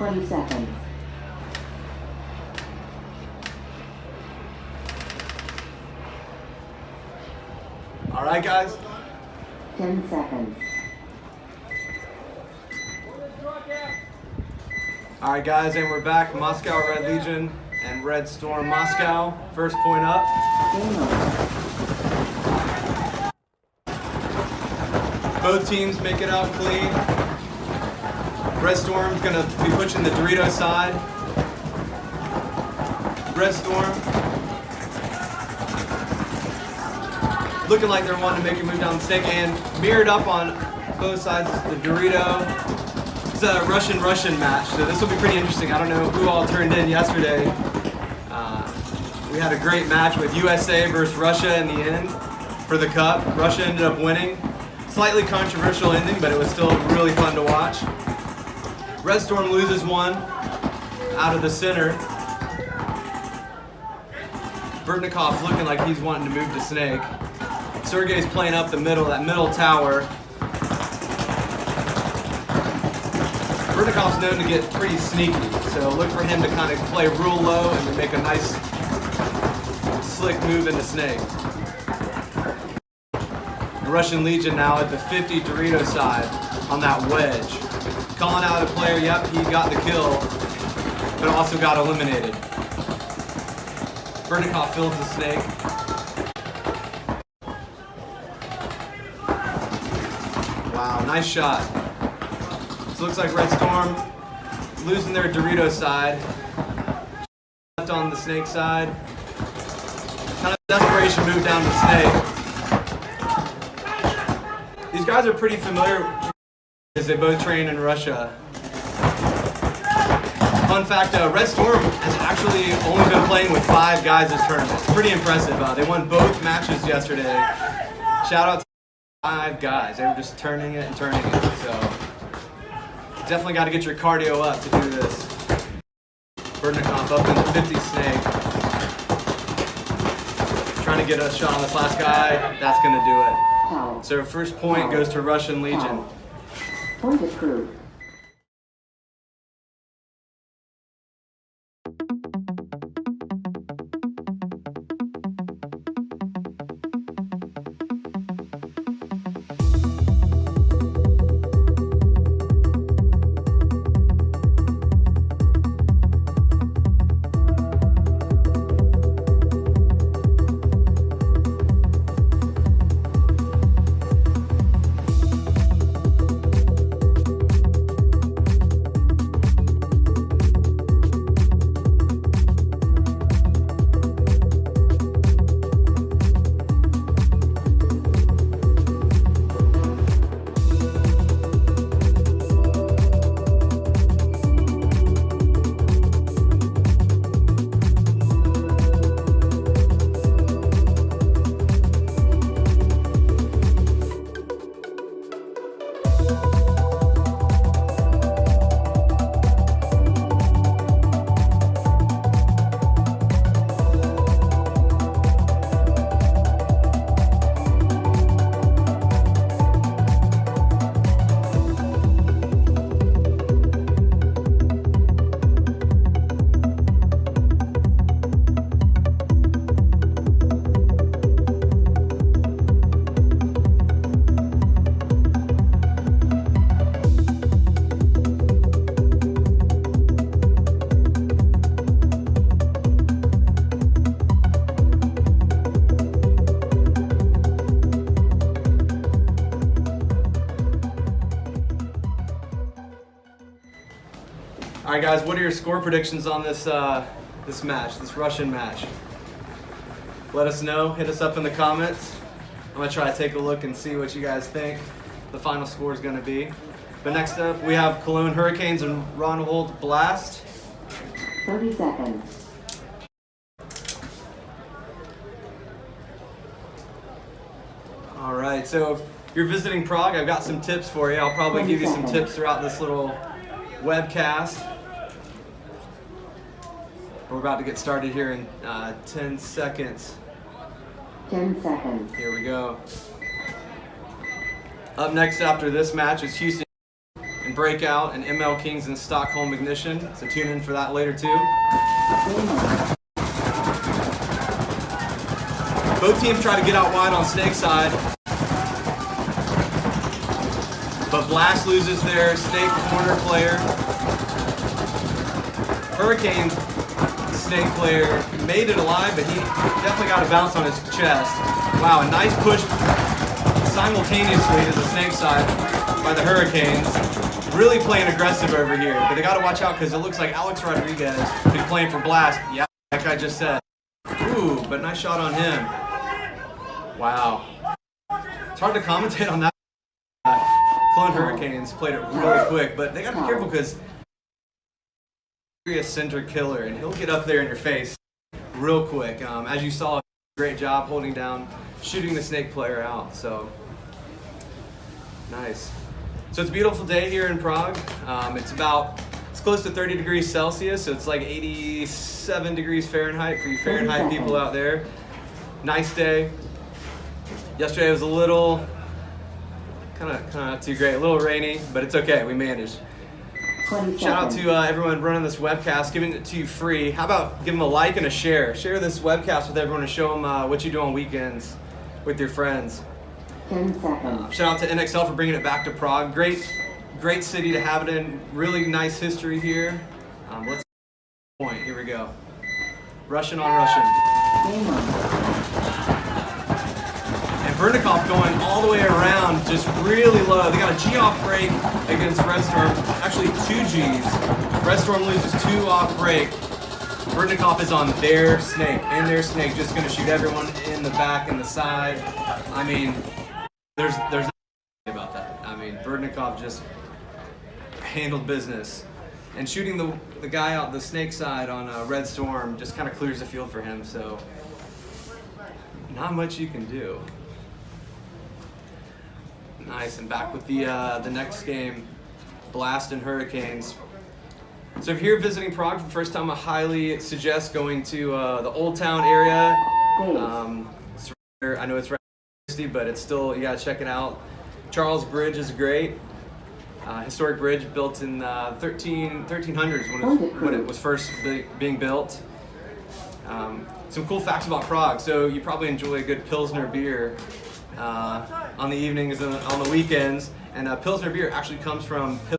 20 seconds. All right, guys. 10 seconds. All right, guys, and we're back. Moscow Red Legion and Red Storm Moscow. First point up. Game over. Both teams make it out clean. Red Storm's gonna be pushing the Dorito side. Red Storm looking like they're wanting to make a move down the stake, and mirrored up on both sides the Dorito. It's a Russian match, so this will be pretty interesting. I don't know who all turned in yesterday. We had a great match with USA versus Russia in the end for the cup. Russia ended up winning. Slightly controversial ending, but it was still really fun to watch. Red Storm loses one out of the center. Bertnikov looking like he's wanting to move to Snake. Sergey's playing up the middle, that middle tower. Bertnikov's known to get pretty sneaky, so look for him to kind of play real low and to make a nice slick move into Snake. The Russian Legion now at the 50 Dorito side on that wedge. Calling out a player, yep, he got the kill, but also got eliminated. Bertnikov fills the Snake. Wow, nice shot. So it looks like Red Storm losing their Dorito side. Left on the Snake side. Kind of desperation move down to Snake. These guys are pretty familiar because they both train in Russia. Fun fact, Red Storm has actually only been playing with 5 guys this tournament. It's pretty impressive. They won both matches yesterday. Shout out to 5 guys. They were just turning it and turning it. So definitely got to get your cardio up to do this. Bertnikov up in the 50 Snake. Trying to get a shot on this last guy. That's going to do it. So first point goes to Russian Legion. Point approved. All right, guys, what are your score predictions on this this match, this Russian match? Let us know. Hit us up in the comments. I'm gonna try to take a look and see what you guys think the final score is gonna be. But next up, we have Cologne Hurricanes and Ronholt Blast. 30 seconds. All right, so if you're visiting Prague, I've got some tips for you. I'll probably give you some tips throughout this little webcast. We're about to get started here in 10 seconds. 10 seconds. Here we go. Up next after this match is Houston and breakout and ML Kings in Stockholm Ignition, so tune in for that later too. Both teams try to get out wide on Snake side, but Blast loses their Snake corner player. Hurricane's Snake player made it alive, but he definitely got a bounce on his chest. Wow, a nice push simultaneously to the Snake side by the Hurricanes. Really playing aggressive over here, but they got to watch out because it looks like Alex Rodriguez will be playing for Blast. Yeah, like I just said. Ooh, but nice shot on him. Wow. It's hard to commentate on that. Cologne Hurricanes played it really quick, but they got to be careful because he's a center killer, and he'll get up there in your face real quick. As you saw, great job holding down, shooting the Snake player out. So nice. So it's a beautiful day here in Prague. It's close to 30 degrees Celsius, so it's like 87 degrees Fahrenheit for you Fahrenheit people out there. Nice day. Yesterday was a little, kind of not too great, a little rainy, but it's okay, we managed. Shout out to everyone running this webcast, giving it to you free. How about give them a like and a share? Share this webcast with everyone and show them what you do on weekends with your friends. 10 seconds. Shout out to NXL for bringing it back to Prague. Great city to have it in. Really nice history here. Let's point. Here we go. Russian on Russian. And Vernikov going all the way around, just really low. They got a G off break against Red Storm. Actually, 2 Gs. Red Storm loses 2 off break. Vernikov is on their Snake, and their Snake just going to shoot everyone in the back and the side. I mean, there's nothing about that. I mean, Vernikov just handled business. And shooting the guy out the Snake side on Red Storm just kind of clears the field for him, so not much you can do. Nice, and back with the next game, Blast and Hurricanes. So if you're visiting Prague for the first time, I highly suggest going to the Old Town area. I know it's right but it's still, you gotta check it out. Charles Bridge is great. Historic bridge built in 1300s when it was first being built. Some cool facts about Prague. So you probably enjoy a good Pilsner beer on the evenings and on the weekends. And Pilsner beer actually comes from Pilsen,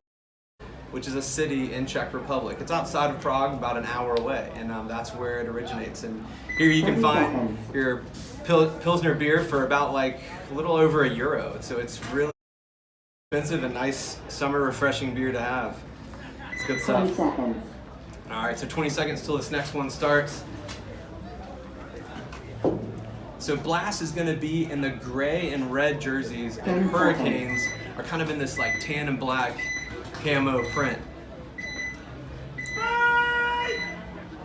which is a city in Czech Republic. It's outside of Prague, about an hour away, and that's where it originates. And here you can find your Pilsner beer for about like a little over €1. So it's really expensive and nice summer refreshing beer to have. It's good stuff. 20 seconds. All right, so 20 seconds till this next one starts. So Blast is going to be in the gray and red jerseys, and Hurricanes are kind of in this like tan and black camo print.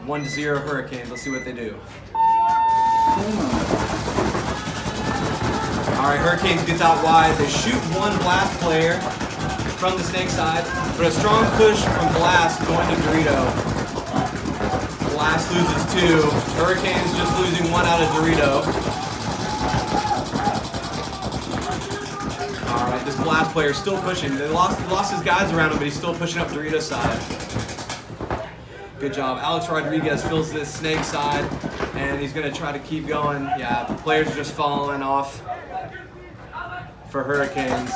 1-0 Hurricanes. Let's see what they do. All right, Hurricanes gets out wide. They shoot one Blast player from the Snake side, but a strong push from Blast going to Dorito. Blast loses 2. Hurricanes just losing 1 out of Dorito. All right, this Blast player is still pushing. They lost his guys around him, but he's still pushing up Dorito's side. Good job. Alex Rodriguez fills this Snake side, and he's going to try to keep going. Yeah, the players are just falling off for Hurricanes.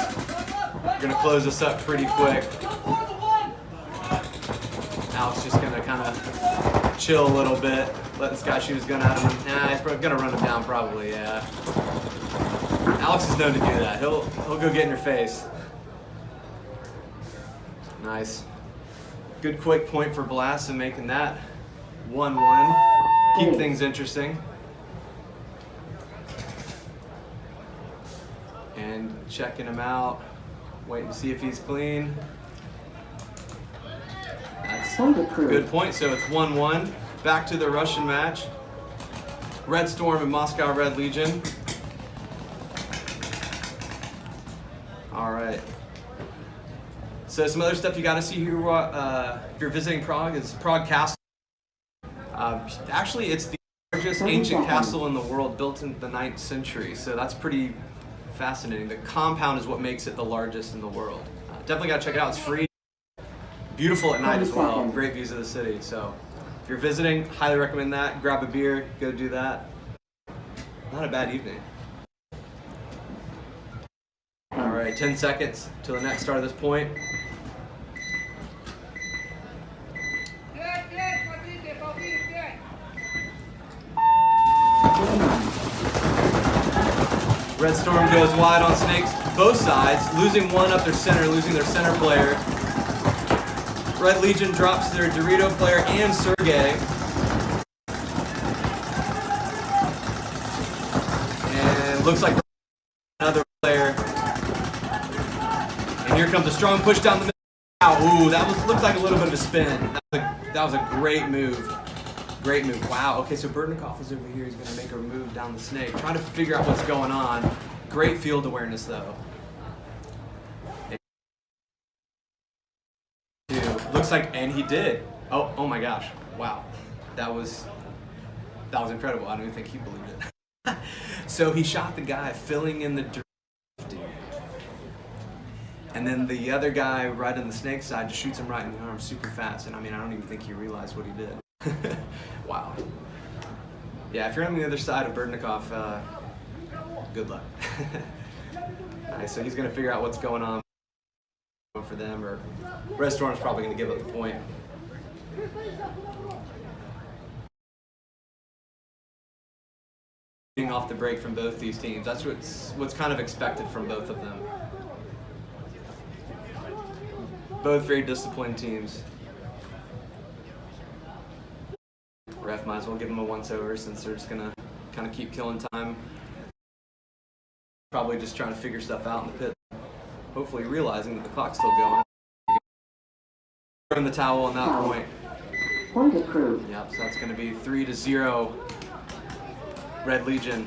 We're going to close this up pretty quick. Alex just going to kind of chill a little bit, let this guy shoot his gun at him. Nah, he's going to run him down probably, yeah. Alex is known to do that. He'll go get in your face. Nice. Good quick point for Blast and making that 1-1. Keep things interesting. And checking him out, waiting to see if he's clean. That's a good point. So it's 1-1. Back to the Russian match. Red Storm and Moscow Red Legion. All right. So some other stuff you got to see here if you're visiting Prague is Prague Castle. Actually, it's the largest ancient castle in the world, built in the 9th century. So that's pretty fascinating. The compound is what makes it the largest in the world. Definitely got to check it out. It's free. beautiful at night as well. Great views of the city. So if you're visiting, highly recommend that. Grab a beer, go do that. Not a bad evening. All right, 10 seconds till the next start of this point. Red Storm goes wide on snakes, both sides, losing one up their center, losing their center player. Red Legion drops their Dorito player and Sergey. And looks like another player. And here comes a strong push down the middle. Wow, ooh, that looked like a little bit of a spin. That was a great move. Great move. Wow. Okay, so Berdnikov is over here. He's going to make a move down the snake. Trying to figure out what's going on. Great field awareness, though. Looks like, and he did. Oh my gosh. Wow. That was incredible. I don't even think he believed it. So he shot the guy filling in the dirt. And then the other guy right on the snake side just shoots him right in the arm super fast. And I mean, I don't even think he realized what he did. Wow. Yeah, if you're on the other side of Berdnikov, good luck. Nice, so he's going to figure out what's going on for them, or Red Storm's probably going to give up the point. Off the break from both these teams. That's what's kind of expected from both of them. Both very disciplined teams. Ref might as well give them a once-over since they're just going to kind of keep killing time. Probably just trying to figure stuff out in the pit. Hopefully realizing that the clock's still going. In the towel on that point. Point approved. Yep, so that's going to be 3-0 Red Legion.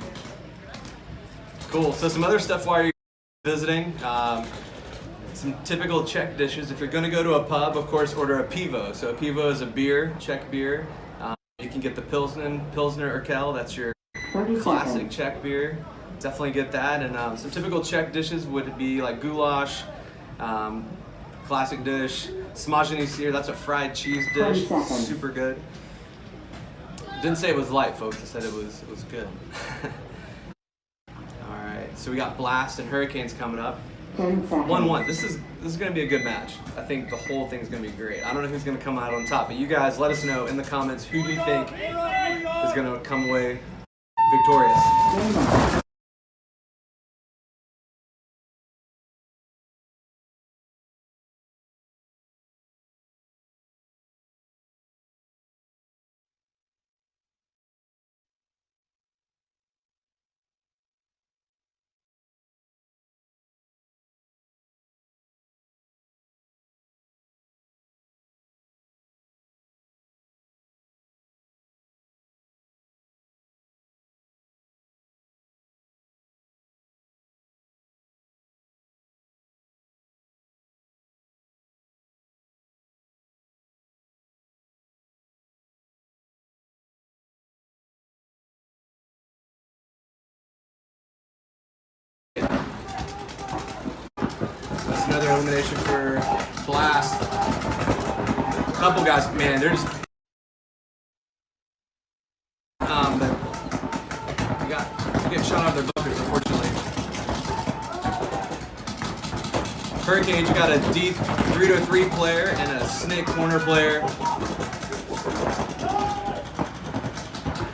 Cool, so some other stuff while you're visiting. Some typical Czech dishes. If you're going to go to a pub, of course, order a pivo. So a pivo is a beer, Czech beer. You can get the Pilsner Urquell, that's your classic Czech beer. Definitely get that. And some typical Czech dishes would be like goulash, classic dish, smažený syr, that's a fried cheese dish, super good. Didn't say it was light, folks, I said it was good. Alright, so we got Blast and Hurricanes coming up. 1-1. This is going to be a good match. I think the whole thing's going to be great. I don't know who's going to come out on top, but you guys let us know in the comments who do you think is going to come away victorious. That's another elimination for Blast. A couple guys, man, they're just but getting shot out of their bunkers, unfortunately. Hurricanes, you got a D3-3 player and a snake corner player.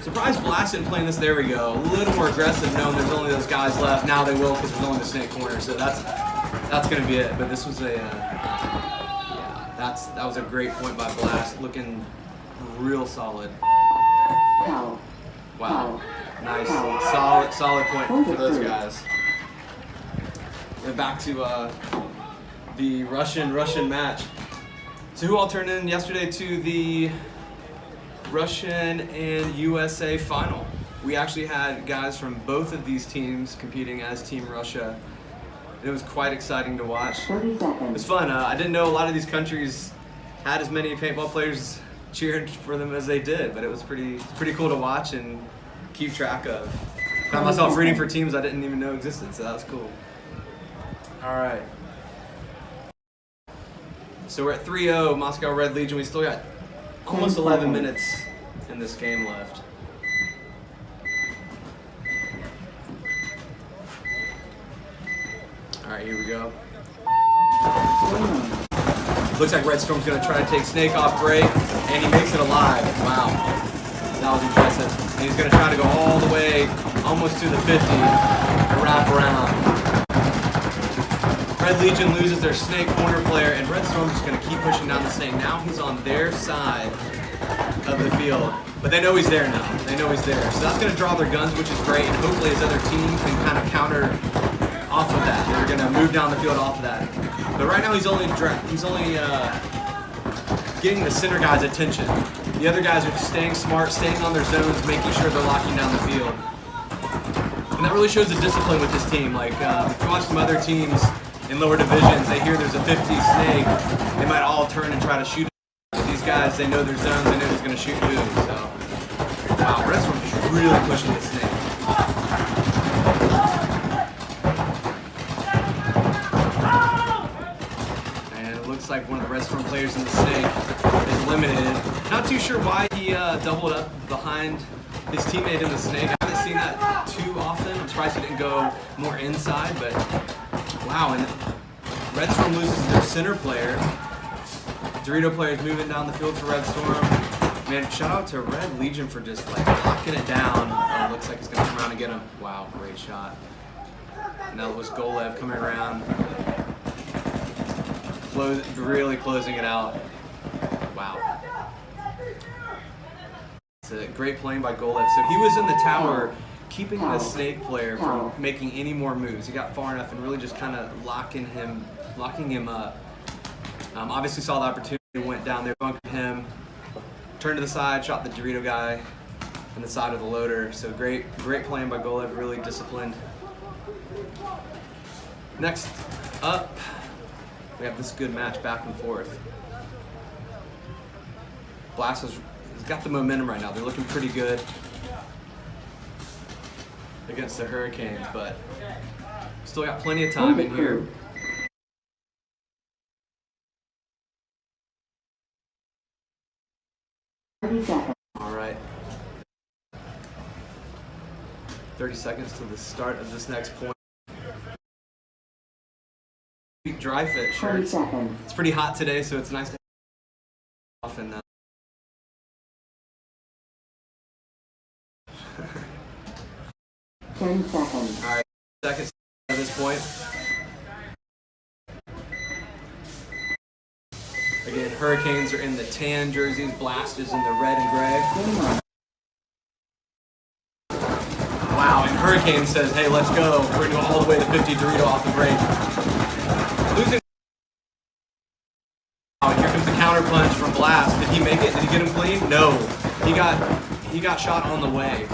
Surprised Blast didn't play in this. There we go. A little more aggressive, knowing there's only those guys left. Now they will because there's only the snake corner. So that's going to be it. But this was a that was a great point by Blast. Looking real solid. Wow. Nice. Solid point for those guys. And back to the Russian match. So who all turned in yesterday to the Russian and USA final? We actually had guys from both of these teams competing as Team Russia. It was quite exciting to watch. It was fun. I didn't know a lot of these countries had as many paintball players cheering for them as they did, but it was pretty cool to watch and keep track of. Found myself rooting for teams I didn't even know existed, so that was cool. All right. So we're at 3-0, Moscow Red Legion. We still got almost 11 minutes in this game left. All right, here we go. Looks like Red Storm's going to try to take Snake off break, and he makes it alive. Wow, that was impressive. And he's going to try to go all the way, almost to the 50, and wrap around. Red Legion loses their Snake corner player, and Red Storm's just going to keep pushing down the Snake. Now he's on their side of the field, but they know he's there now. They know he's there. So that's going to draw their guns, which is great, and hopefully his other team can kind of counter off of that. They're going to move down the field off of that. But right now he's only getting the center guy's attention. The other guys are staying smart, staying on their zones, making sure they're locking down the field. And that really shows the discipline with this team. Like, if you watch some other teams in lower divisions, they hear there's a 50 Snake, they might all turn and try to shoot it. But these guys, they know their zones, they know who's going to shoot who. So, wow, Red Storm is really pushing the Snake. And it looks like one of the Red Storm players in the Snake is eliminated. Not too sure why he doubled up behind his teammate in the Snake. I haven't seen that too often. I'm surprised he didn't go more inside, but wow, and Red Storm loses their center player. Dorito players moving down the field for Red Storm. Man, shout out to Red Legion for just like locking it down. Oh, looks like he's gonna come around and get him. Wow, great shot. And that was Golev coming around. Really closing it out. Wow. It's a great playing by Golev. So he was in the tower keeping the Snake player from making any more moves. He got far enough and really just kind of locking him up. Obviously saw the opportunity, went down there, bunkered him, turned to the side, shot the Dorito guy in the side of the loader. So great playing by Golev, really disciplined. Next up, we have this good match back and forth. Blast has got the momentum right now. They're looking pretty good against the Hurricanes, but still got plenty of time in here. All right. 30 seconds to the start of this next point. Dry fit shirts. It's pretty hot today, so it's nice to have off and 10 seconds. All right, seconds at this point. Again, Hurricanes are in the tan jerseys, Blast is in the red and gray. Wow, and Hurricane says, hey, let's go. We're going to go all the way to 50 Dorito off the break. Losing. Oh, and here comes the counter punch from Blast. Did he make it? Did he get him clean? No. He got shot on the way.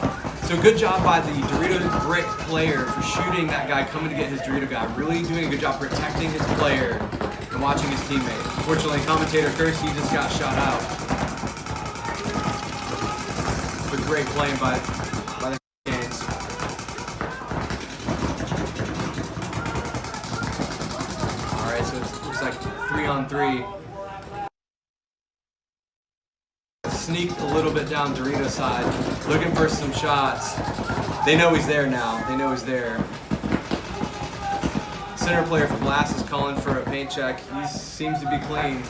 So good job by the Dorito Brick player for shooting that guy coming to get his Dorito guy. Really doing a good job protecting his player and watching his teammate. Unfortunately, commentator Kersey just got shot out. But great playing by the Hurricanes. All right, so it looks like 3-on-3. Sneaked a little bit down Dorito's side, looking for some shots. They know he's there now. They know he's there. Center player for Blast is calling for a paint check. He seems to be clean.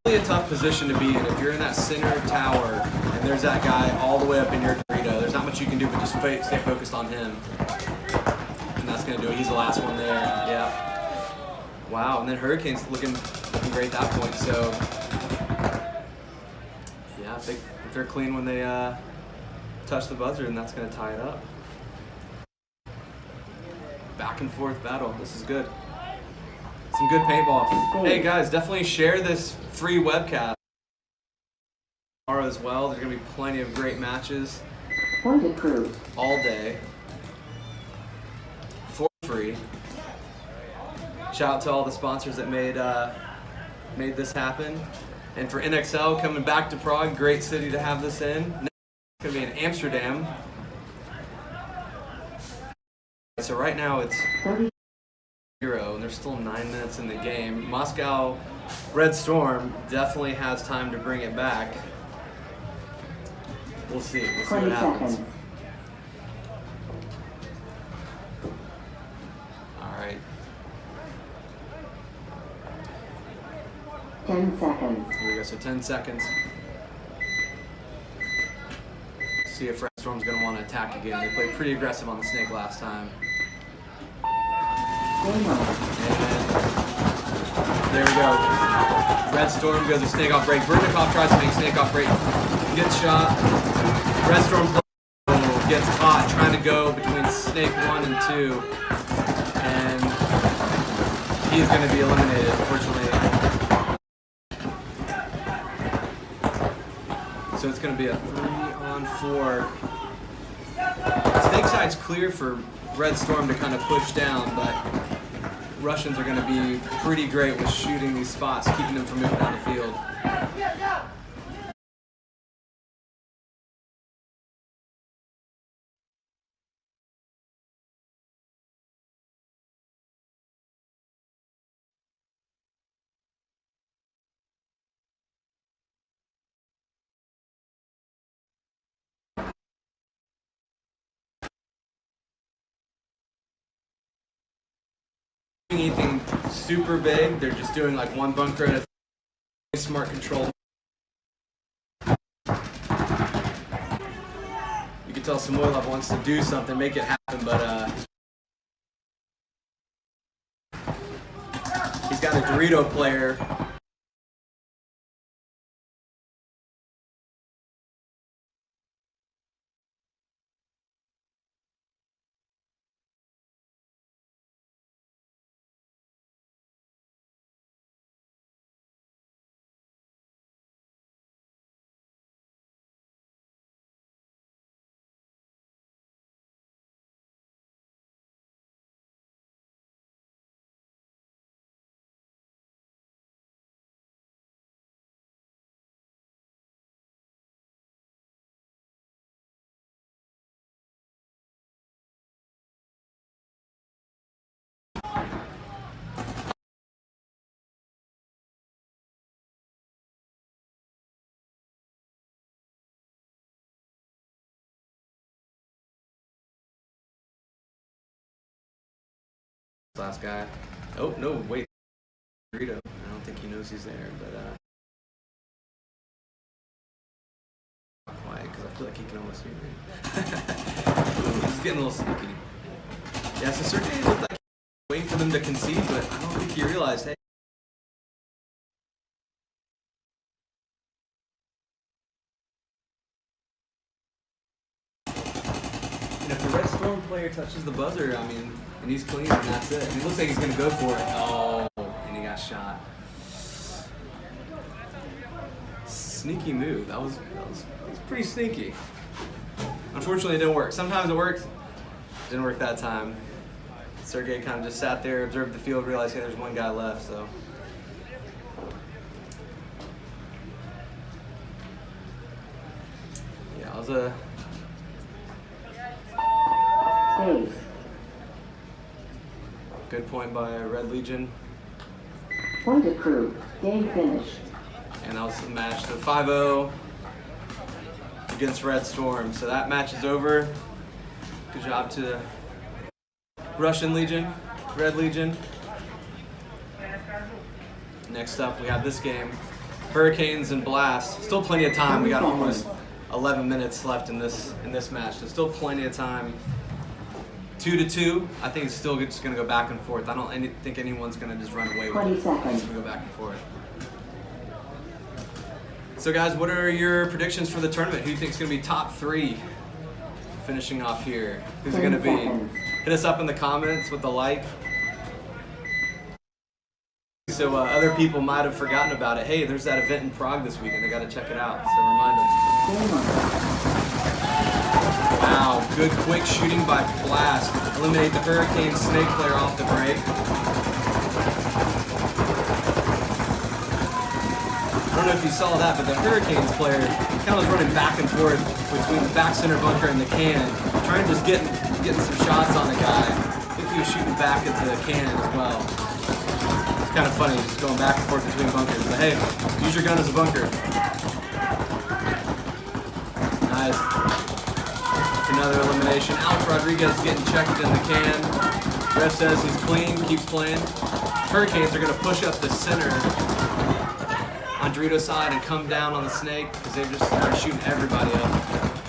Really a tough position to be in. If you're in that center tower and there's that guy all the way up in your Dorito, there's not much you can do but just stay focused on him. And that's going to do it. He's the last one there. Yeah. Wow, and then Hurricanes looking great at that point. So yeah, if they're clean when they touch the buzzer, then that's going to tie it up. Back and forth battle. This is good. Some good paintball. Hey guys, definitely share this free webcast tomorrow as well. There's going to be plenty of great matches all day for free. Shout out to all the sponsors that made this happen. And for NXL coming back to Prague, great city to have this in. Next, it's going to be in Amsterdam. So right now it's 0, and there's still 9 minutes in the game. Moscow Red Storm definitely has time to bring it back. We'll see. We'll see what happens. All right. 10 seconds. Here we go. So 10 seconds. See if Red Storm's going to want to attack again. They played pretty aggressive on the snake last time. And there we go. Red Storm goes to snake off break. Vernikov tries to make snake off break. Gets shot. Red Storm gets caught trying to go between snake 1 and 2. And he's going to be eliminated, unfortunately. So it's going to be a 3-on-4. Snake side's clear for Red Storm to kind of push down, but Russians are going to be pretty great with shooting these spots, keeping them from moving down the field. Anything super big, they're just doing like one bunker at a time. Smart control. You can tell Samoylov wants to do something, make it happen, but he's got a Dorito player. Last guy. Oh, no, wait. Dorito. I don't think he knows he's there, but not quiet, because I feel like he can almost hear me. He's getting a little sneaky. Yeah, so Sergey looked like waiting for them to concede, but I don't think he realized, hey. And if the Red Storm player touches the buzzer, I mean, and he's clean, and that's it. And it looks like he's going to go for it. Oh, and he got shot. Sneaky move. That was pretty sneaky. Unfortunately, it didn't work. Sometimes it works. Didn't work that time. Sergey kind of just sat there, observed the field, realized, hey, there's one guy left, so. Yeah, it was a... Ace. Good point by Red Legion. Point approved. Game finished. And that was the match. So 5-0 against Red Storm. So that match is over. Good job to Russian Legion, Red Legion. Next up, we have this game. Hurricanes and Blast. Still plenty of time. We got almost 11 minutes left in this match. So still plenty of time. 2-2. I think it's still just going to go back and forth. I don't think anyone's going to just run away with 20 it. seconds. It's going to go back and forth. So guys, what are your predictions for the tournament? Who do you think is going to be top 3 finishing off here? Who's it going to be? Hit us up in the comments with a like. So other people might have forgotten about it. Hey, there's that event in Prague this weekend. I got to check it out. So remind them. Wow, good quick shooting by Blast. Eliminate the Hurricane Snake player off the break. I don't know if you saw that, but the Hurricanes player kind of was running back and forth between the back center bunker and the can, trying to just getting some shots on the guy. I think he was shooting back at the cannon as well. It's kind of funny, just going back and forth between bunkers. But hey, use your gun as a bunker. Nice. Another elimination. Alex Rodriguez getting checked in the can. Ref says he's clean, keeps playing. Hurricanes are going to push up the center on Dorito's side and come down on the snake because they've just started shooting everybody up.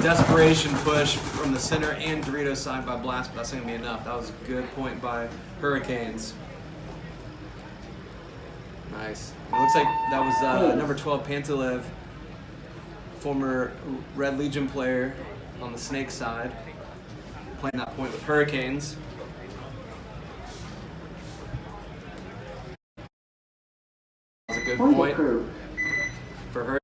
Desperation push from the center and Dorito's side by Blast, but that's not going to be enough. That was a good point by Hurricanes. Nice. It looks like that was number 12, Pantalev, former Red Legion player on the snake side, playing that point with Hurricanes. That was a good point for her.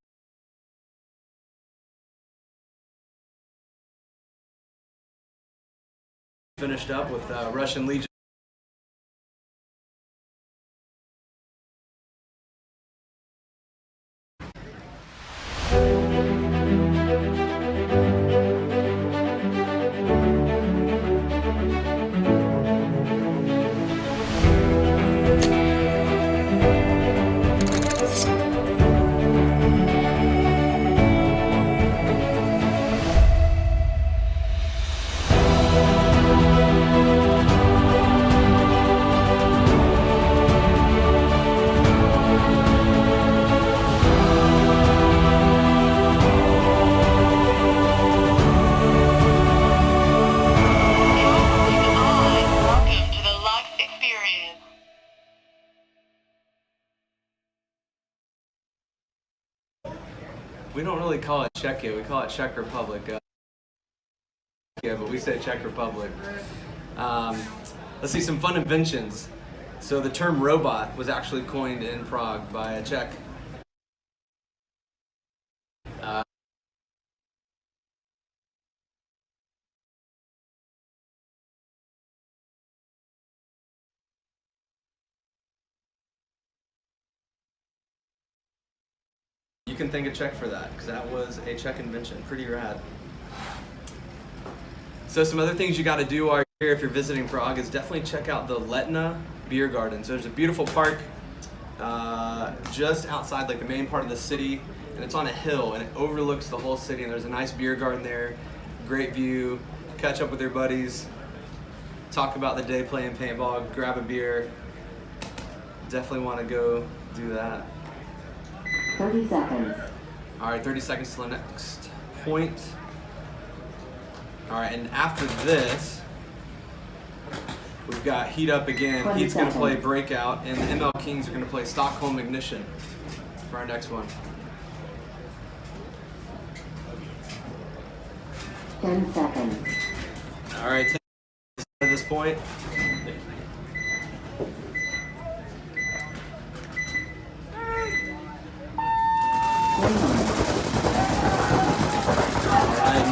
Finished up with Russian Legion. We don't really call it Czechia, we call it Czech Republic. Yeah, but we say Czech Republic. Let's see some fun inventions. So the term robot was actually coined in Prague by a Czech. You can thank a Czech for that, because that was a Czech invention. Pretty rad. So some other things you got to do while you're here if you're visiting Prague is definitely check out the Letna Beer Garden. So there's a beautiful park just outside like the main part of the city, and it's on a hill and it overlooks the whole city, and there's a nice beer garden there, great view, catch up with your buddies, talk about the day playing paintball, grab a beer. Definitely want to go do that. 30 seconds. All right, 30 seconds to the next point. All right, and after this, we've got Heat Up again. Heat's going to play Breakout, and the ML Kings are going to play Stockholm Ignition for our next one. 10 seconds. All right, 10 seconds at this point.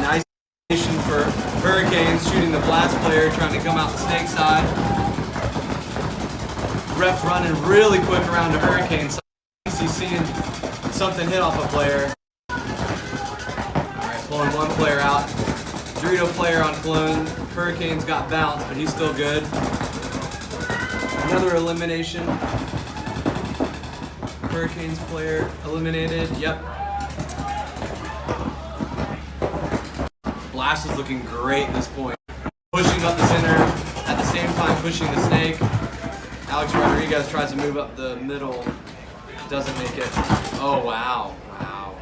Nice for Hurricanes, shooting the Blast player, trying to come out the snake side. Ref running really quick around the Hurricane side. He's seeing something hit off a player. Alright, pulling one player out. Dorito player on Cologne. Hurricanes got bounced, but he's still good. Another elimination. Hurricanes player eliminated. Yep. Blast is looking great at this point. Pushing up the center, at the same time pushing the snake. Alex Rodriguez tries to move up the middle, doesn't make it. Oh, wow, wow.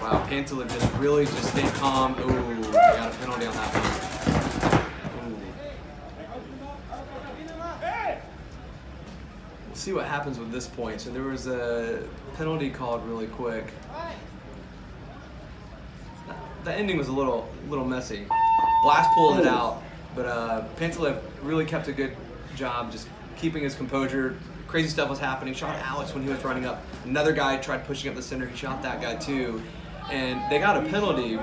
Wow, Pantalev just really just stayed calm. Ooh, they got a penalty on that one. Ooh. We'll see what happens with this point. So there was a penalty called really quick. The ending was a little messy. Blast pulled it out, but Pantalev really kept a good job just keeping his composure. Crazy stuff was happening. Shot Alex when he was running up. Another guy tried pushing up the center. He shot that guy too. And they got a penalty,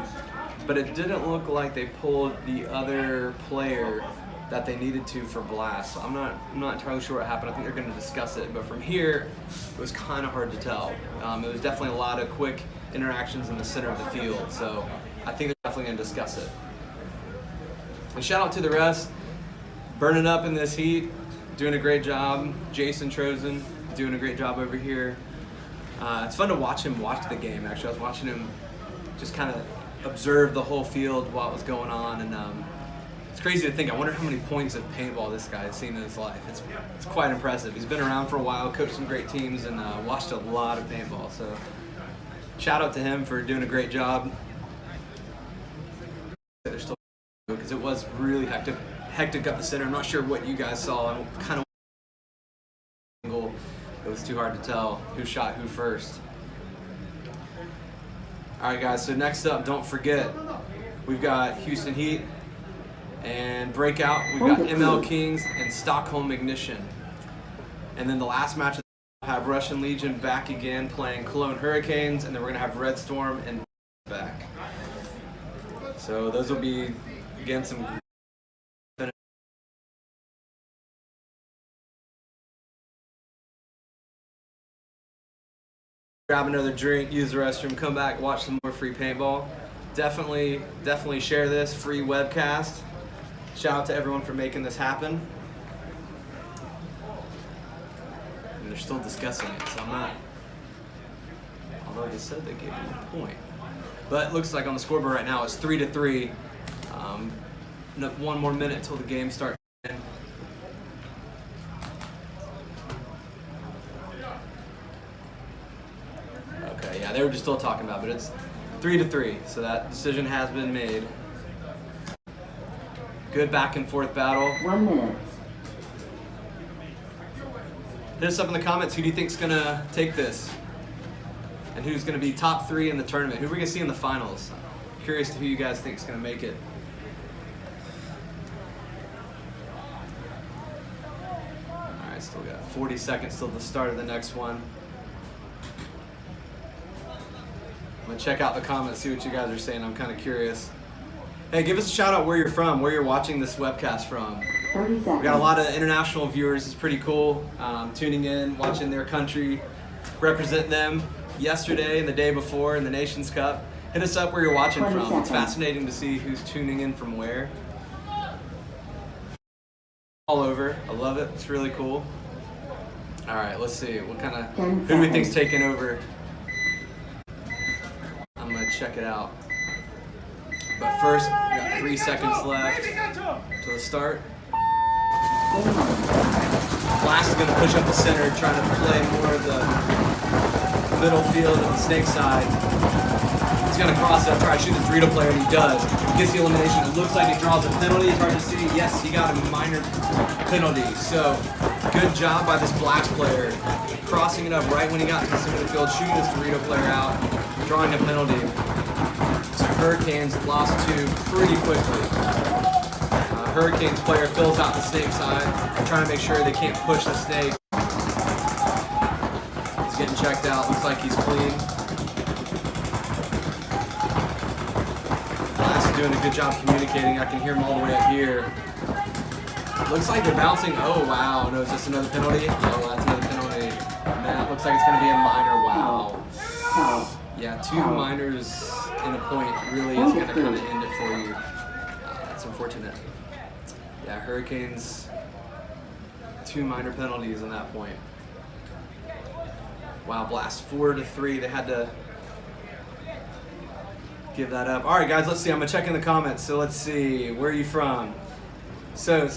but it didn't look like they pulled the other player that they needed to for Blast. So I'm not entirely sure what happened. I think they're going to discuss it. But from here, it was kind of hard to tell. It was definitely a lot of quick interactions in the center of the field. So I think they're definitely going to discuss it. And shout out to the refs, burning up in this heat, doing a great job. Jason Trozen doing a great job over here. It's fun to watch him watch the game. Actually, I was watching him just kind of observe the whole field while it was going on, and it's crazy to think. I wonder how many points of paintball this guy has seen in his life. It's quite impressive. He's been around for a while, coached some great teams, and watched a lot of paintball. So shout out to him for doing a great job. They're still, because it was really hectic up the center. I'm not sure what you guys saw. I'm kind of angle. It was too hard to tell who shot who first. All right, guys. So next up, don't forget, we've got Houston Heat and Breakout. We've got ML Kings and Stockholm Ignition. And then the last match, we'll have Russian Legion back again playing Cologne Hurricanes, and then we're gonna have Red Storm and back. So those will be again some. Grab another drink, use the restroom, come back, watch some more free paintball. Definitely share this free webcast. Shout out to everyone for making this happen. And they're still discussing it, so I'm not. Although they said they gave me a point, but it looks like on the scoreboard right now it's 3-3. One more minute until the game starts. Okay, yeah, they were just still talking about it, but it's 3-3, so that decision has been made. Good back and forth battle. 1 minute. Hit us up in the comments. Who do you think's gonna take this? And who's gonna be top 3 in the tournament? Who are we gonna see in the finals? I'm curious to who you guys think is gonna make it. All right, still got 40 seconds till the start of the next one. I'm gonna check out the comments, see what you guys are saying. I'm kind of curious. Hey, give us a shout out where you're from, where you're watching this webcast from. 30 seconds. We got a lot of international viewers. It's pretty cool. Tuning in, watching their country, represent them yesterday and the day before in the Nations Cup. Hit us up where you're watching 20 from. seconds. It's fascinating to see who's tuning in from where. All over. I love it. It's really cool. All right, let's see. What kind of, who do we think's taking over? I'm gonna check it out. But first, we got 3 seconds left to the start. Blast is gonna push up the center, trying to play more of the middle field of the snake side. He's gonna cross it, try to shoot the Dorito player, and he does. Gets the elimination. It looks like he draws a penalty. It's hard to see. Yes, he got a minor penalty. So, good job by this Blacks player, crossing it up right when he got to the center of the field, shooting this Dorito player out, drawing a penalty. So Hurricanes lost 2 pretty quickly. Hurricanes player fills out the snake side, trying to make sure they can't push the snake. He's getting checked out. Looks like he's clean. Blast is doing a good job communicating. I can hear him all the way up here. Looks like they're bouncing. Oh, wow. No, is this another penalty? Oh, that's another penalty. And that looks like it's going to be a minor. Wow. Yeah, 2 minors in a point really is going to kind of end it for you. That's unfortunate. Yeah, Hurricanes, 2 minor penalties in that point. Wow, Blast 4-3. They had to give that up. All right, guys, let's see. I'm going to check in the comments. So let's see. Where are you from? So,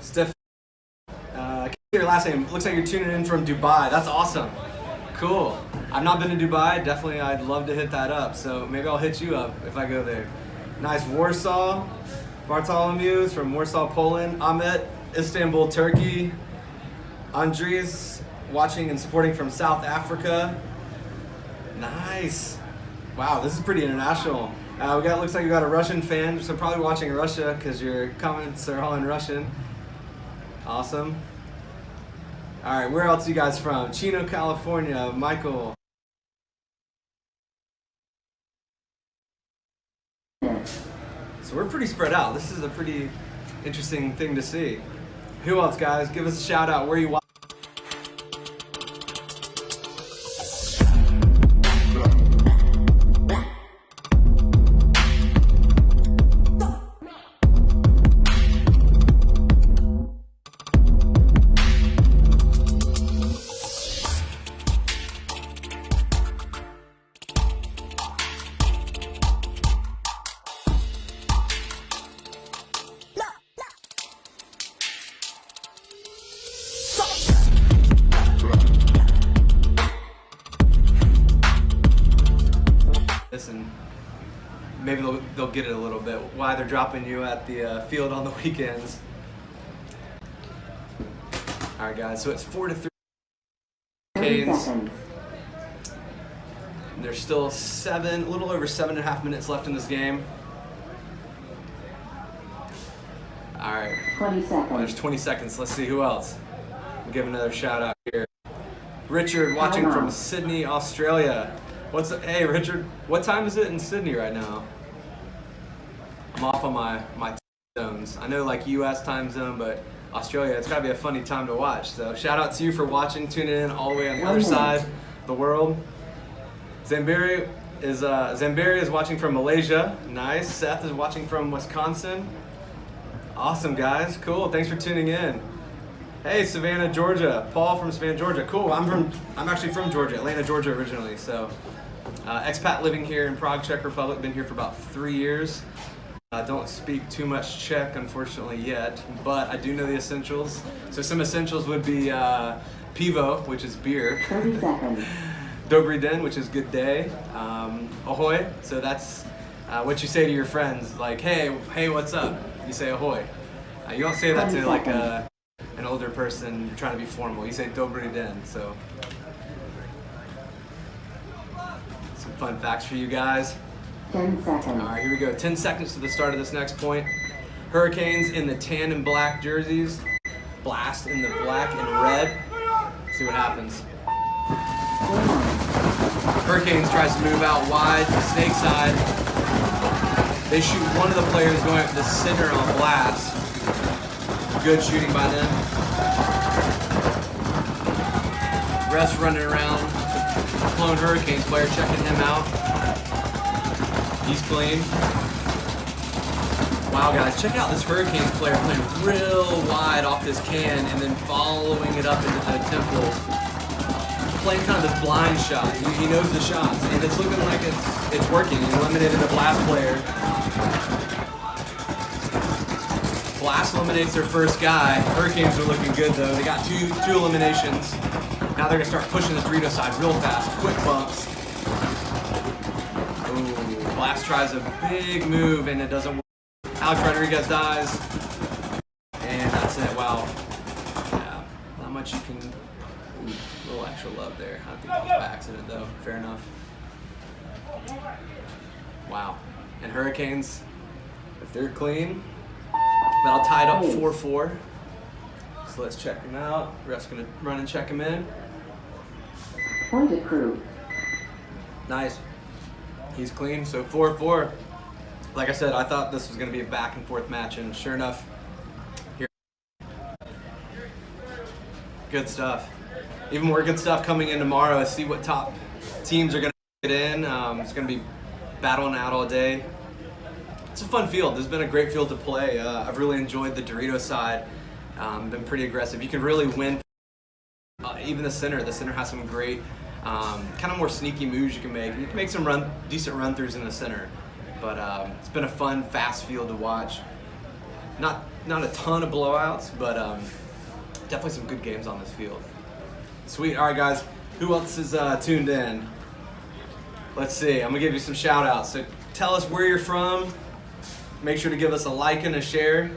Steph, I can't see your last name. Looks like you're tuning in from Dubai. That's awesome. Cool. I've not been to Dubai. Definitely, I'd love to hit that up. So maybe I'll hit you up if I go there. Nice. Warsaw. Bartolomew's from Warsaw, Poland. Ahmet, Istanbul, Turkey. Andres, watching and supporting from South Africa. Nice. Wow, this is pretty international. Looks like we got a Russian fan, so probably watching in Russia because your comments are all in Russian. Awesome. All right, where else are you guys from? Chino, California. Michael. So we're pretty spread out. This is a pretty interesting thing to see. Who else, guys? Give us a shout out. Where are you watching? they'll get it a little bit. Why they're dropping you at the field on the weekends. All right, guys. So it's 4-3. 30 Canes. seconds. There's still a little over 7.5 minutes left in this game. All right. 20 seconds. There's 20 seconds. Let's see who else. We'll give another shout out here. Richard, watching from Sydney, Australia. Hey, Richard, what time is it in Sydney right now? I'm off on my time zones. I know like U.S. time zone, but Australia, it's got to be a funny time to watch. So shout out to you for watching, tuning in all the way on the other side of the world. Zambiri is watching from Malaysia. Nice. Seth is watching from Wisconsin. Awesome, guys. Cool. Thanks for tuning in. Hey, Savannah, Georgia. Paul from Savannah, Georgia. Cool. I'm actually from Georgia, Atlanta, Georgia originally. So, expat living here in Prague, Czech Republic. Been here for about 3 years. I don't speak too much Czech, unfortunately, yet, but I do know the essentials. So some essentials would be pivo, which is beer. 30 seconds. Dobrý den, which is good day. Ahoy. So that's what you say to your friends. Like, hey, what's up? You say ahoy. You don't say that to like an older person trying to be formal. You say dobrý den. So some fun facts for you guys. 10 seconds. All right, here we go. 10 seconds to the start of this next point. Hurricanes in the tan and black jerseys. Blast in the black and red. See what happens. Hurricanes tries to move out wide, snake side. They shoot one of the players going up the center on blast. Good shooting by them. Refs running around. Cologne Hurricanes player checking him out. He's clean. Wow, guys, check out this Hurricanes player playing real wide off this can and then following it up into the temple. Playing kind of this blind shot. He knows the shots, and it's looking like it's working. He eliminated the Blast player. Blast eliminates their first guy. Hurricanes are looking good though. They got two eliminations. Now they're gonna start pushing the Dorito side real fast. Quick bumps. Ooh, Blast tries a big move and it doesn't work. Alex Rodriguez dies. And that's it. Wow. Yeah, not much you can. Ooh, a little extra love there. I think that was by accident though. Fair enough. Wow. And Hurricanes, if they're clean, that'll tie it up 4-4. So let's check him out. Ref's gonna run and check him in. Point of crew. Nice. He's clean, so 4-4. Like I said, I thought this was gonna be a back and forth match, and sure enough, here. Good stuff. Even more good stuff coming in tomorrow. See what top teams are gonna get in. It's gonna be battling out all day. It's a fun field. This has been a great field to play. I've really enjoyed the Dorito side. Been pretty aggressive. You can really win. Even the center. The center has some great, kind of more sneaky moves you can make. You can make some decent run-throughs in the center. But it's been a fun, fast field to watch. Not a ton of blowouts, but definitely some good games on this field. Sweet. All right, guys. Who else is tuned in? Let's see. I'm gonna give you some shout-outs. So tell us where you're from. Make sure to give us a like and a share.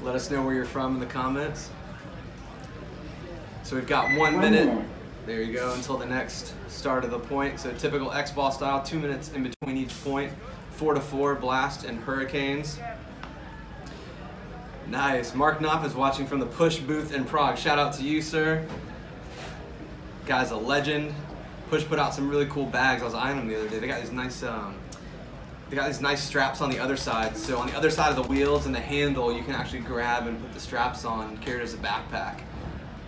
Let us know where you're from in the comments. So we've got 1 minute. There you go, until the next start of the point. So typical X-ball style, 2 minutes in between each point. 4-4, Blast and Hurricanes. Nice. Mark Knopf is watching from the Push booth in Prague. Shout out to you, sir. Guy's a legend. Push put out some really cool bags. I was eyeing them the other day. They got these nice straps on the other side. So on the other side of the wheels and the handle, you can actually grab and put the straps on, carry it as a backpack.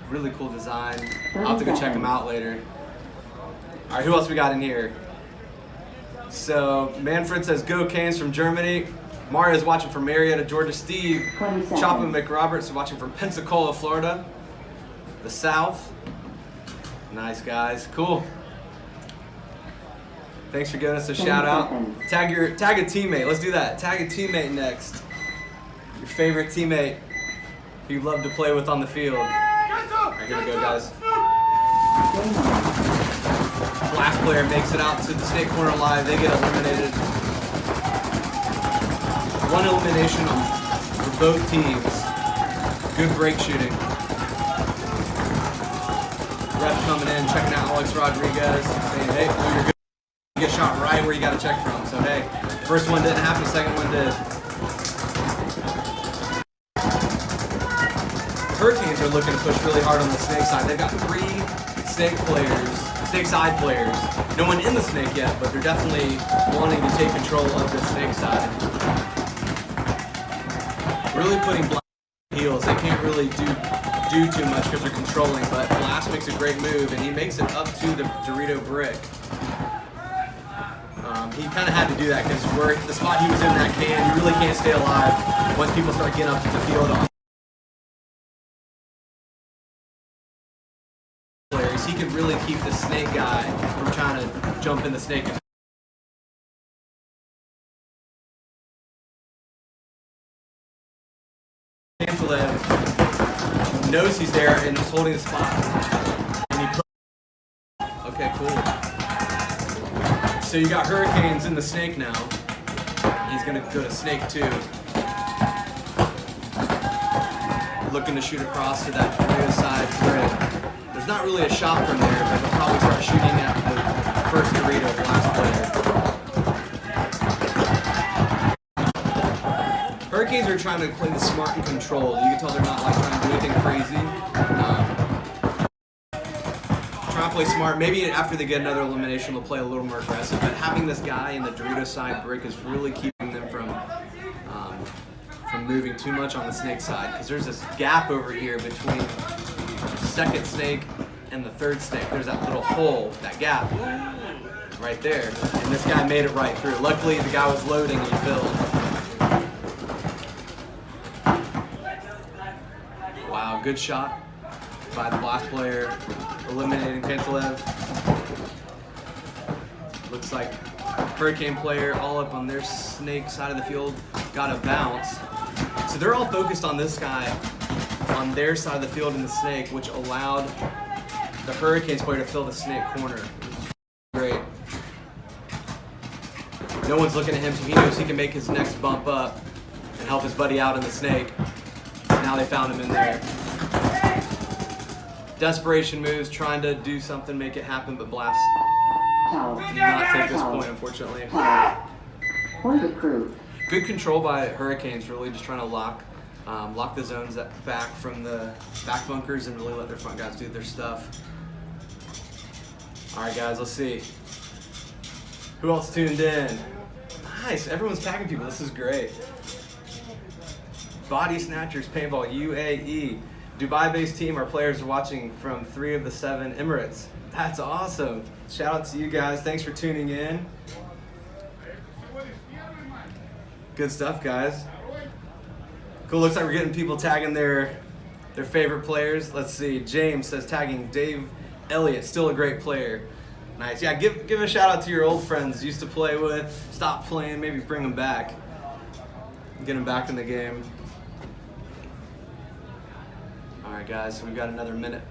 Really cool design. I'll have to go check them out later. All right, who else we got in here? So Manfred says, go Canes from Germany. Mario's watching from Marietta, Georgia. Steve Chopin McRoberts is watching from Pensacola, Florida. The South. Nice, guys. Cool. Thanks for giving us a shout out. Tag a teammate. Let's do that. Tag a teammate next. Your favorite teammate who you love to play with on the field. All right, here we go, guys. Blast player makes it out to the snake corner alive. They get eliminated. One elimination for both teams. Good break shooting. Ref coming in, checking out Alex Rodriguez, saying, hey, oh, you're good. You get shot right where you got to check from. So, hey, first one didn't happen, the second one did. Hurricanes are looking to push really hard on the snake side. They've got 3 snake players, snake side players. No one in the snake yet, but they're definitely wanting to take control of the snake side. Really putting Blast on heels. They can't really do too much because they're controlling, but Blast makes a great move, and he makes it up to the Dorito brick. He kind of had to do that because the spot he was in that can, you really can't stay alive once people start getting up to the field on players. He could really keep the snake guy from trying to jump in the snake. Pantalev knows he's there and he's holding the spot. And okay, cool. So you got Hurricanes in the snake now. He's gonna go to snake 2. Looking to shoot across to that Dorito side grid. There's not really a shot from there, but they'll probably start shooting at the first Dorito Blast player. Hurricanes are trying to play the smart and controlled. You can tell they're not like trying to do anything crazy. Trying to play smart. Maybe after they get another elimination, they'll play a little more aggressive. But having this guy in the Dorito side brick is really keeping them from moving too much on the snake side. Because there's this gap over here between the second snake and the third snake. There's that little hole, that gap, right there. And this guy made it right through. Luckily, the guy was loading and he filled. Wow, good shot by the Blast player, eliminating Pantalev. Looks like Hurricane player all up on their snake side of the field got a bounce. So they're all focused on this guy on their side of the field in the snake, which allowed the Hurricanes player to fill the snake corner. Great. No one's looking at him, so he knows he can make his next bump up and help his buddy out in the snake. Now they found him in there. Desperation moves, trying to do something, make it happen, but Blast did not take this point, unfortunately. Point approved. Good control by Hurricanes, really just trying to lock the zones back from the back bunkers and really let their front guys do their stuff. All right, guys, let's see. Who else tuned in? Nice, everyone's tagging people. This is great. Body Snatchers Paintball UAE. Dubai-based team. Our players are watching from 3 of the 7 Emirates. That's awesome. Shout out to you guys. Thanks for tuning in. Good stuff, guys. Cool. Looks like we're getting people tagging their favorite players. Let's see. James says tagging Dave Elliott. Still a great player. Nice. Yeah, give a shout out to your old friends you used to play with. Stop playing. Maybe bring them back. Get them back in the game. All right, guys, so we've got another minute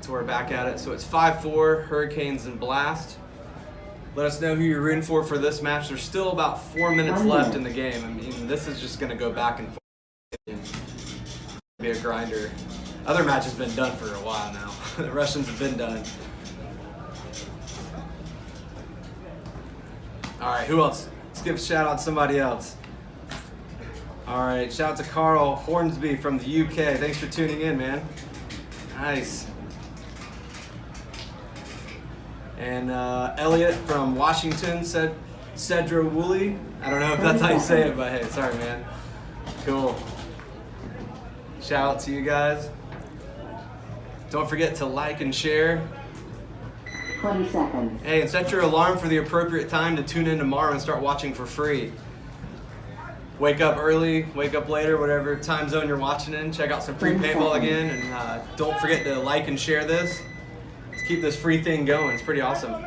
till we're back at it. So it's 5-4, Hurricanes and Blast. Let us know who you're rooting for this match. There's still about 4 minutes left in the game. I mean, this is just going to go back and forth. Be a grinder. Other match has been done for a while now. The Russians have been done. All right, who else? Let's give a shout out to somebody else. All right, shout out to Carl Hornsby from the UK. Thanks for tuning in, man. Nice. And Elliot from Washington said Cedra Woolley. I don't know if that's how you say it, but hey, sorry, man. Cool. Shout out to you guys. Don't forget to like and share. 20 seconds. Hey, and set your alarm for the appropriate time to tune in tomorrow and start watching for free. Wake up early, wake up later, whatever time zone you're watching in. Check out some free paintball again, and don't forget to like and share this. Let's keep this free thing going. It's pretty awesome. All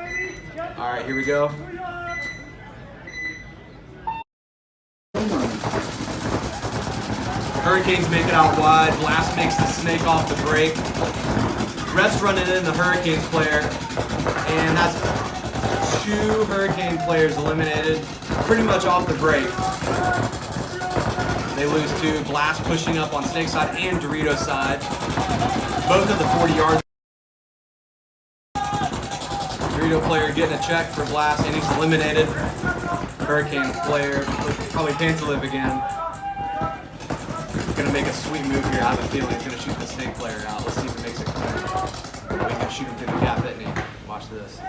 right, here we go. Hurricanes make it out wide. Blast makes the snake off the break. Ref's running in the Hurricanes player, and that's 2 Hurricane players eliminated, pretty much off the break. They lose 2. Blast pushing up on Snake side and Dorito side. Both of the 40-yard. Dorito player getting a check for Blast, and he's eliminated. Hurricane player, probably Pantaliv again. Gonna make a sweet move here. I have a feeling he's gonna shoot the Snake player out. Let's see if he makes it clear. Oh, he's gonna shoot him through the gap, isn't he? Watch this.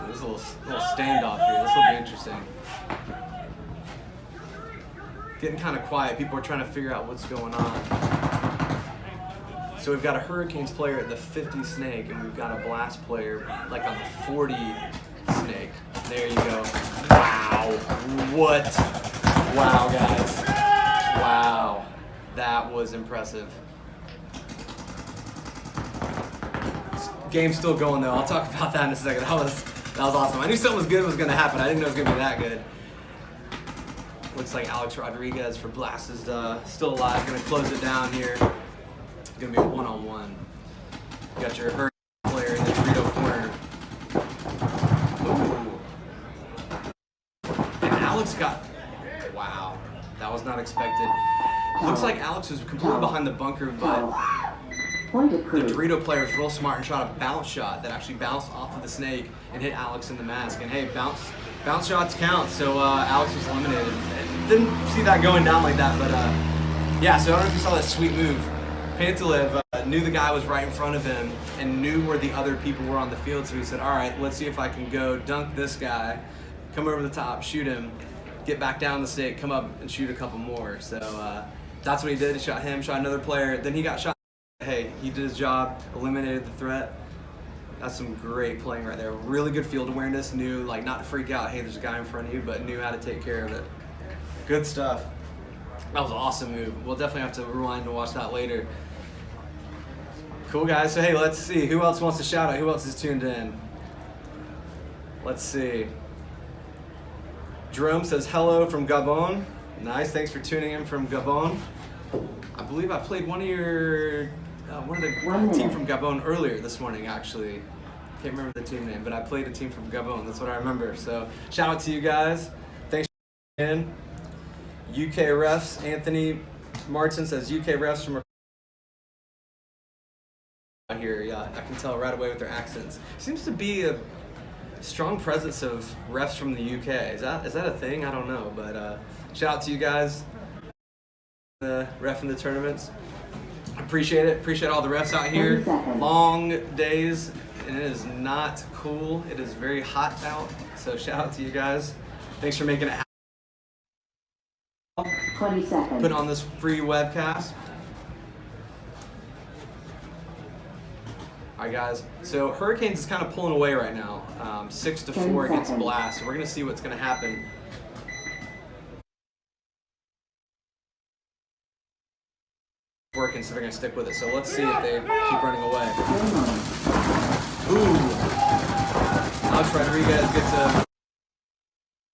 There's a little standoff here. This will be interesting. Getting kind of quiet. People are trying to figure out what's going on. So we've got a Hurricanes player at the 50 Snake, and we've got a Blast player like on the 40 Snake. There you go. Wow. What? Wow, guys. Wow. That was impressive. Game's still going though. I'll talk about that in a second. That was awesome. I knew something was good was going to happen. I didn't know it was going to be that good. Looks like Alex Rodriguez for Blast is still alive. Going to close it down here. It's going to be a one-on-one. You got your Hurricane player in the Dorito corner. Ooh. And Alex got... Wow. That was not expected. Looks like Alex was completely behind the bunker, but the Dorito player was real smart and shot a bounce shot that actually bounced off of the Snake and hit Alex in the mask. And hey, bounce shots count, so Alex was eliminated. Didn't see that going down like that, but yeah, so I don't know if you saw that sweet move. Pantalev knew the guy was right in front of him and knew where the other people were on the field, so he said, all right, let's see if I can go dunk this guy, come over the top, shoot him, get back down the Snake, come up and shoot a couple more. So that's what he did. He shot him, shot another player, then he got shot. Hey, he did his job, eliminated the threat. That's some great playing right there. Really good field awareness, knew like not to freak out, hey, there's a guy in front of you, but knew how to take care of it. Good stuff. That was an awesome move. We'll definitely have to rewind and watch that later. Cool, guys. So hey, let's see. Who else wants to shout out? Who else is tuned in? Let's see. Jerome says hello from Gabon. Nice, thanks for tuning in from Gabon. I believe I played one of the team from Gabon earlier this morning, actually. Can't remember the team name, but I played a team from Gabon. That's what I remember. So shout out to you guys. Thanks for tuning in. UK refs. Anthony Martin says UK refs from here. Yeah, I can tell right away with their accents. Seems to be a strong presence of refs from the UK. Is that a thing? I don't know, but shout out to you guys. The ref in the tournaments. Appreciate it. Appreciate all the refs out here. Long days, and it is not cool. It is very hot out. So shout out to you guys. Thanks for making it happen. 20 seconds. Put on this free webcast. All right, guys. So Hurricanes is kind of pulling away right now, 6-4 against Blast. So we're gonna see what's gonna happen. Working, so they're gonna stick with it. So let's see if they keep running away. Ooh! Alex Rodriguez gets a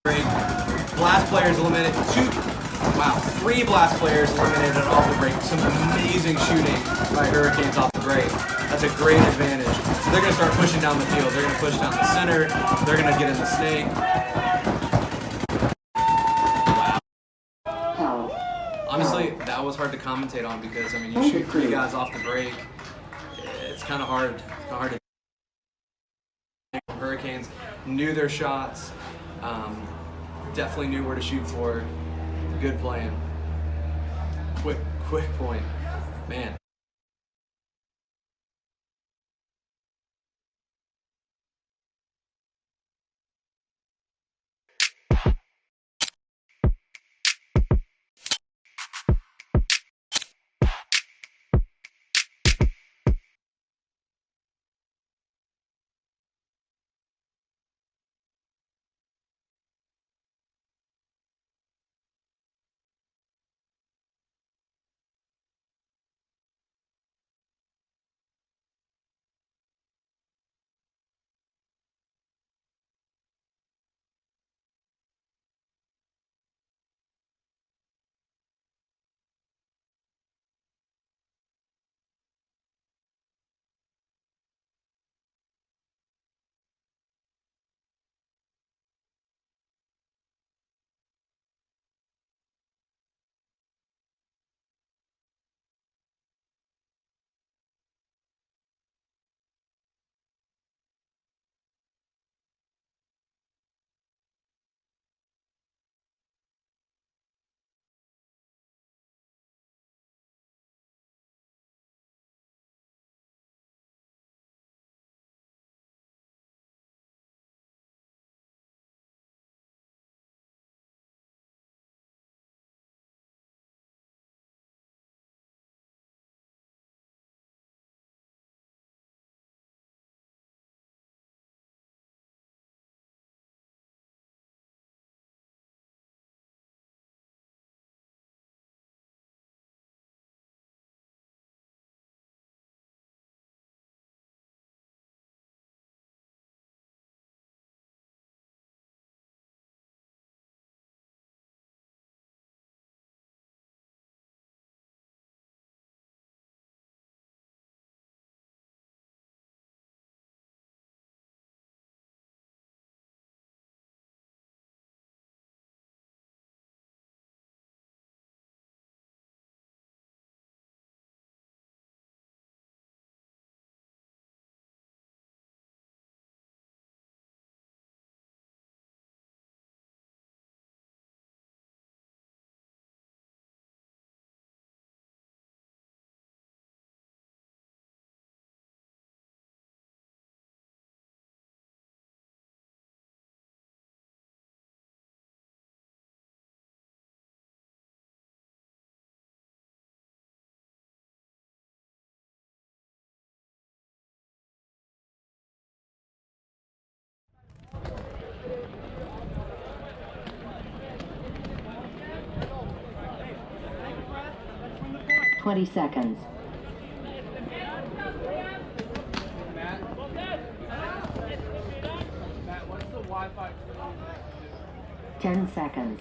break. Blast players eliminated. 3 Blast players eliminated off the break. Some amazing shooting by Hurricanes off the break. That's a great advantage. So they're gonna start pushing down the field. They're gonna push down the center. They're gonna get in the Snake. Honestly, that was hard to commentate on because, I mean, you shoot 3 guys off the break. It's kind of hard. It's kind of hard to. Hurricanes knew their shots. Definitely knew where to shoot for. Good playing. Quick point. Man. 20 seconds. Matt, what's the Wi-Fi? 10 seconds.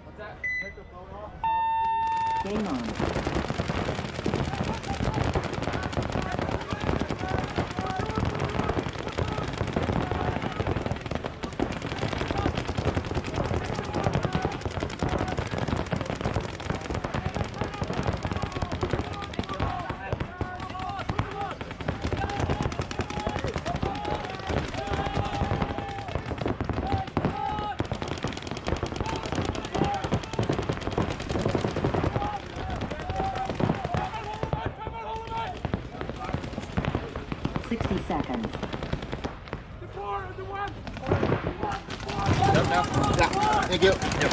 What's that? Take the phone off. Game on. 60 seconds. Yep, yeah. Thank you. Yep.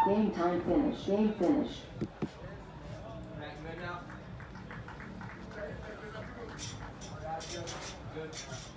Game time finished. Game finished. Matt, good now? Good.